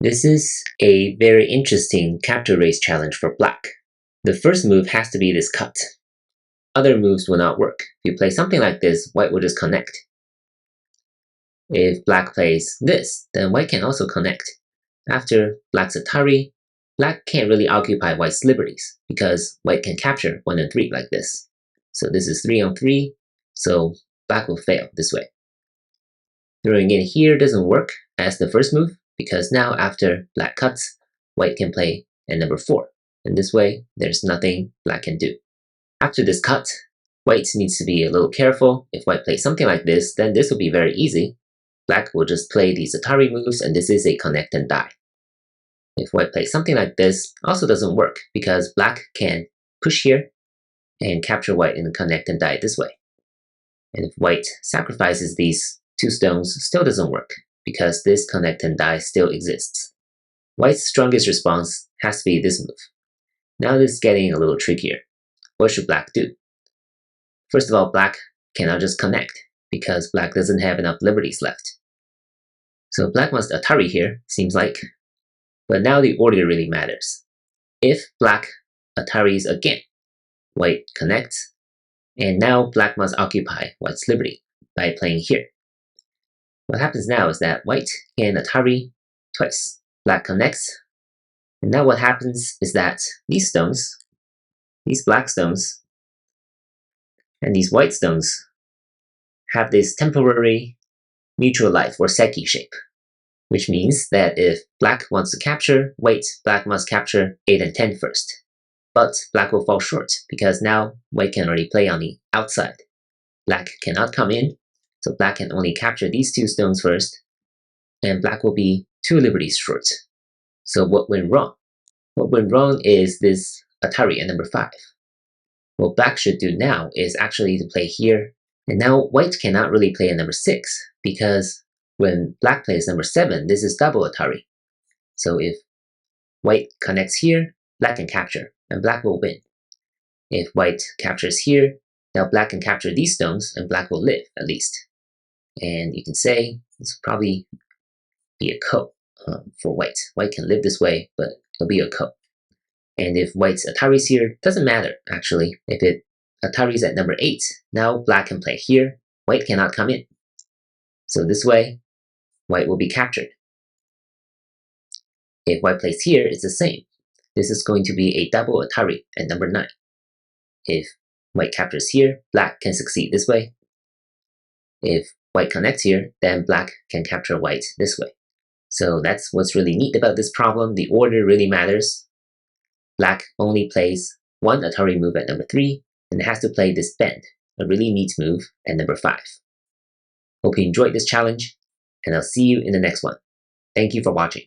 This is a very interesting capture race challenge for black. The first move has to be this cut. Other moves will not work. If you play something like this, white will just connect. If black plays this, then white can also connect. After black's Atari, black can't really occupy white's liberties because white can capture 1 and 3 like this. So this is 3 on 3, so black will fail this way. Throwing in here doesn't work as the first move because now after black cuts, white can play at number 4. And this way, there's nothing black can do. After this cut, white needs to be a little careful. If white plays something like this, then this will be very easy. Black will just play these Atari moves, and this is a connect and die. If white plays something like this, also doesn't work because black can push here and capture white in the connect and die this way. And if white sacrifices these 2 stones, still doesn't work because this connect and die still exists. White's strongest response has to be this move. Now this is getting a little trickier. What should black do? First of all, black cannot just connect because black doesn't have enough liberties left. So black wants the Atari here, seems like. But now the order really matters. If black Ataris again, white connects, and now black must occupy white's liberty by playing here. What happens now is that white can Atari twice. Black connects, and now what happens is that these stones, these black stones, and these white stones have this temporary mutual life or Seki shape, which means that if black wants to capture white, black must capture 8 and 10 first. But black will fall short because now white can already play on the outside. Black cannot come in, so black can only capture these 2 stones first, and black will be 2 liberties short. So what went wrong? What went wrong is this Atari at number 5. What black should do now is actually to play here, and now white cannot really play at number 6 because when black plays number 7, this is double Atari. So if white connects here, black can capture, and black will win. If white captures here, now black can capture these stones, and black will live, at least. And you can say this will probably be a ko for white. White can live this way, but it'll be a ko. And if white's Atari's here, doesn't matter, actually. If Atari's at number 8, now black can play here, white cannot come in. So this way, white will be captured. If white plays here, it's the same. This is going to be a double Atari at number 9. If white captures here, black can succeed this way. If white connects here, then black can capture white this way. So that's what's really neat about this problem. The order really matters. Black only plays 1 Atari move at number 3, and it has to play this bend, a really neat move, at number 5. Hope you enjoyed this challenge, and I'll see you in the next one. Thank you for watching.